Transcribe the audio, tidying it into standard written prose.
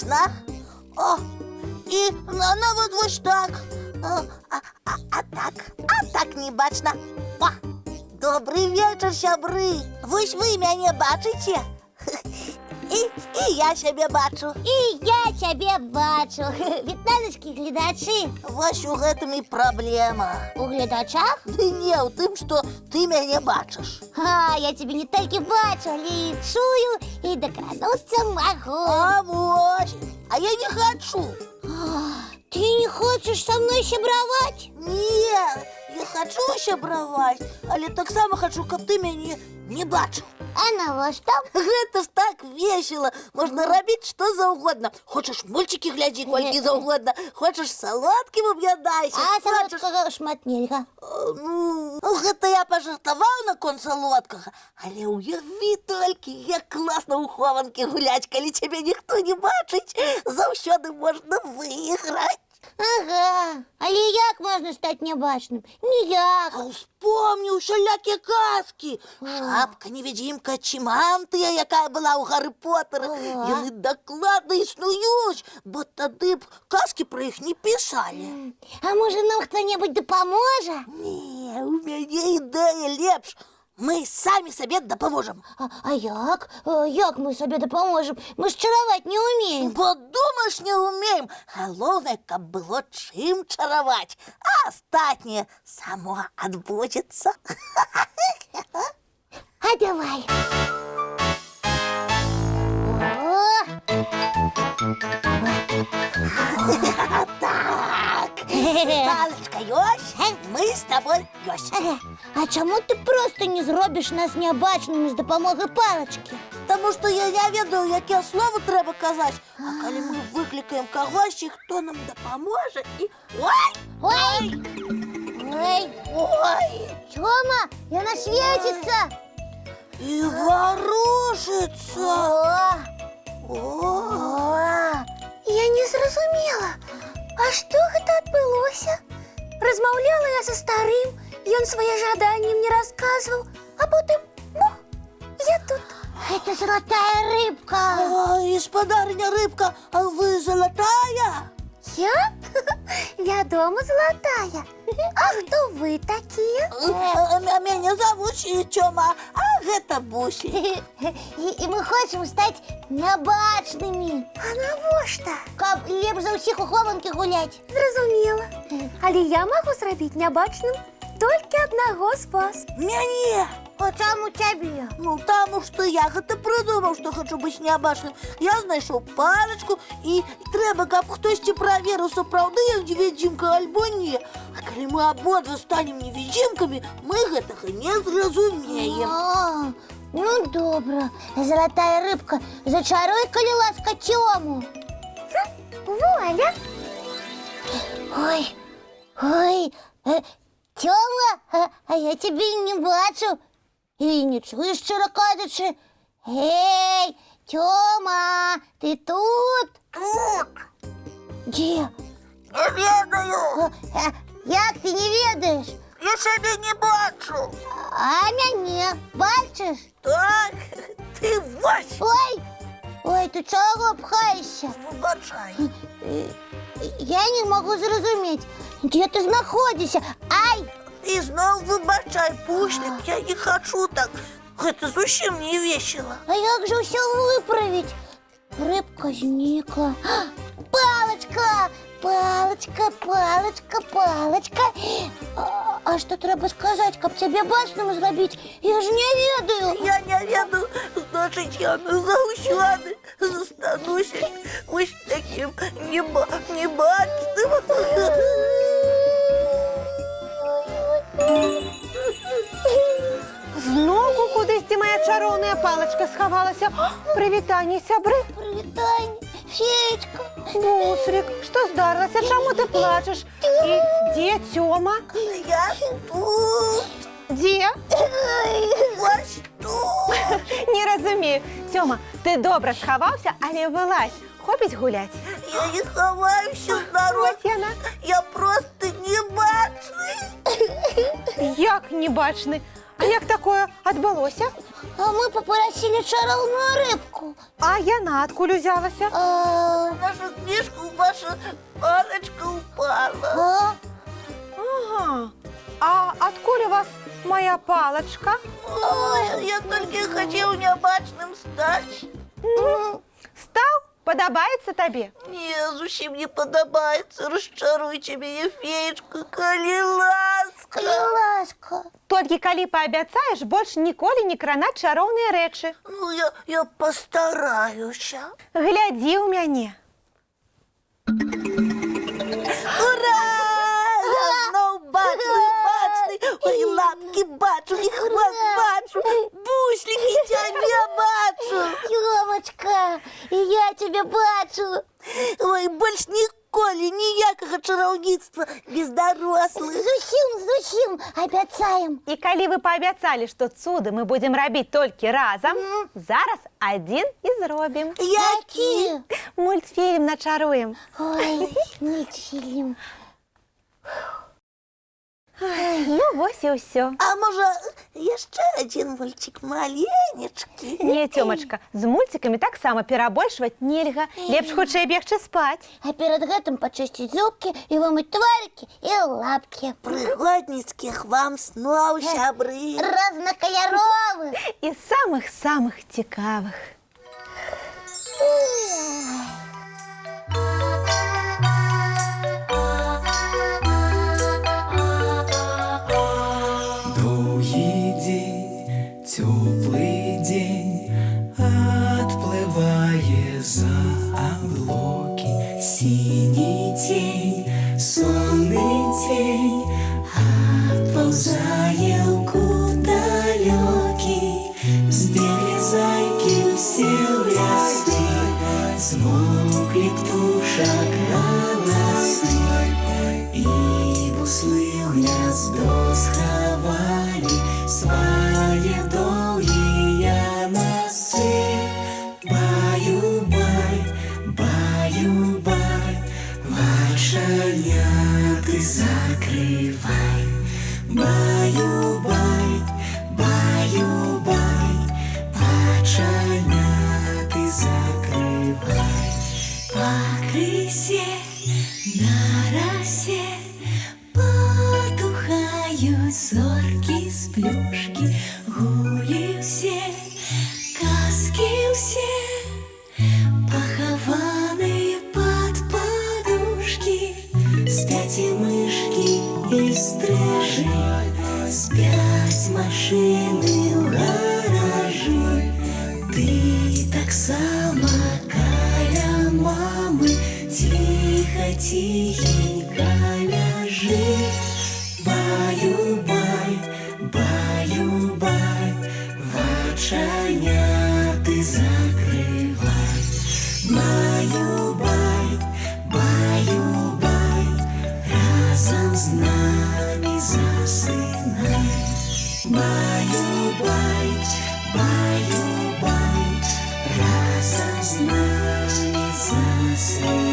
бачна. О, і навіть ось так. А так не бачна. О, добрий вечір, сябри. Ось ви мене бачите? І я себе бачу. І я тебе бачу. Віталечки, глядачі. Ось у гэтым і праблема. У глядачах? Ды не, у тым, што ты мяне бачыш. Я тебе не тільки бачу, але і чую, і докрануться могу. А вось, а я не хочу. Ты не хочешь со мной сябраваць? Не, я хочу сябраваць, але таксама хочу, каб ты мяне не бачыў. А навошта? Гэта ж так весело. Можна рабіць што заўгодна. Хочаш мульчики глядзі колькі заўгодна, хочаш салодкім аб'ядайся. А салодкага шмат нельга. Гэта я пажартаваў наконт салодкага, але ўяві толькі, як класна ў хованкі гуляць, калі цябе ніхто не бачыць, заўсёды можна выйграць. Ага, але як можна стаць нябачным? Ніяк. А успомні усялякія казкі. Шапка-невідзімка Чімантыя, якая была ў Гары Поттера. Яны дакладна існуюць, бо тады б казкі пра іх не пісалі. А можа нам хто-небудзь дапаможа? Не, у мяне ідэя лепш. Мы самі сабе дапаможам. А як? Як мы сабе дапаможам? Мы ж чараваць не ўмеем. Бо думаеш, не ўмеем. Галоўнае, каб было чым чараваць. А астатняе само адбудзецца. А давай. Так. Палочка ёсць, мы з табой ёсць. А чаму ты просто не зробіш нас нябачнымі з дапамогай палачкі? Таму што я не ведаю, якія словы трэба казаць. А калі мы выклікаем кагосьці, хто нам дапаможа і... Ой! Ой! Ой! Ой! Тёма, яна свеціцца! І варушыцца! Я не зразумела, а што гэта адбылося? Размаўляла я са старым, ён свае жаданні мне расказваў, а потым, я тут. Это золотая рыбка. Ой, гаспадарыня рыбка, а вы залатая? Я? Вядома, золотая. А хто вы такія? Мяне завуць Тёма, а гэта Бусь. І мы хочам стаць нябачнымі. А навошта? Каб лепш за ўсіх у хованкі гуляць. Зразумела. Але я магу зрабіць нябачным толькі аднаго з вас. Мяне! А чаму цябе? Таму што я гэта прыдумаў, што хочу быць нябачным. Я знайшоў палачку і трэба, каб хтосьці праверыў, сапраўды я невідзімка альбо не. А калі мы абодва станем невідзімкамі, мы гэтага не зразумеем. Ну добра, золотая рыбка, зачаруй, калі ласка, Тёму. Вуаля! Ой, Тёма, а я тебе не бачу. І не чую, шчыра кажучы. Эй, Тёма, ты тут? Тут! Дзе? Не ведаю! Як ты не ведаеш? Я сябе не бачу! А мяне бачыш? Так, ты вось! Ой, ты чаго пхаешся? Выбачай! Я не могу зразумець, дзе ты знаходзішся? Ай! І зноў выбачай, Пушлік, я не хочу так. Гэта зусім не весело. А як жа ўсё выправіць? Рыбка знікла. Палачка! Палачка, палачка, палачка. А што трэба сказаць, каб цябе бачным зрабіць? Я ж не ведаю. Я не ведаю, значыць, я заўсёды застануся вось такім небачным. Знову кудись моя чароўная палачка схавалася. Прывітанне, сябры. Прывітанне, Федька. Буслік, што здарылася? Чаму ты плачаш? І дзе Тёма? Я тут. Дзе? Вось тут. Не разумею. Тёма, ты добра схаваўся, але вылазь. Хопіць гуляць. Я не хаваюся, народ. Ось яна. Я просто небачны. Як небачны? А як такое адбылося? А мы попросили чаровную рыбку. А яна откуль узялася? А, В нашу книжку ваша палочка упала. а? Ага. А откуль у вас моя палочка? Ой, я только хотел необычным стать. Стал? Подобаецца табе? Не, зусім не подобается. Расчаруйте меня, феечка, коли ласка. Ласка. Толькі калі паабяцаеш больш ніколі не кранаць чароўныя рэчы. Ну, я постараюсь. Глядзі ў мяне. Ура! Я знов бачный. Ой, лапки бачу, и хвост бачу, бушлики тебя бачу. Тёмочка, и я тебя бачу. Ой, больше ніколі ніякага чараўніцтва без дарослых. Зусім, обяцаем. І калі вы паабяцалі, што цуды мы будзем рабіць толькі разам, зараз адзін і зробім. Які? Мультфільм начаруем. Ой, мультфильм. Ну, вось і ўсё. А може, яшчэ один мультик маленечкі? Не, Тёмачка, з мультикамі таксама перабольшваць нельга. Лепш хутчэй бегчы спаць. А перед гэтым пачысціць зубки и вымыть тварики и лапки. Прыгодніцкіх вам снов, сябры. Разнокольоровых. І самых-самых цікавых. Долгий день, теплый день, отплывая за облаки. Синий тень, сонный тень, отползая куда далекий. Сбегли зайки все в лесу, смолкли птушек голосы, и буслы в гнездо сховали свои долгие носы. Баю-бай, баю-бай, вошаняты закрывай. Баю-бай, баю-бай, вошаняты закрывай. По крысе на росе потухают зорки с плюшки. Гули все, каски все, похованные под подушки. Спят и мышки, и стрижи, спят машины в гаражи. Ты так само каля мамы, тихо-тихенько ляжи. Баю-бай, баю-бай, вочаняты закрывай. Баю-бай, баю-бай, разом с нами засынай. Баю-бай, баю-бай, разом с нами засынай.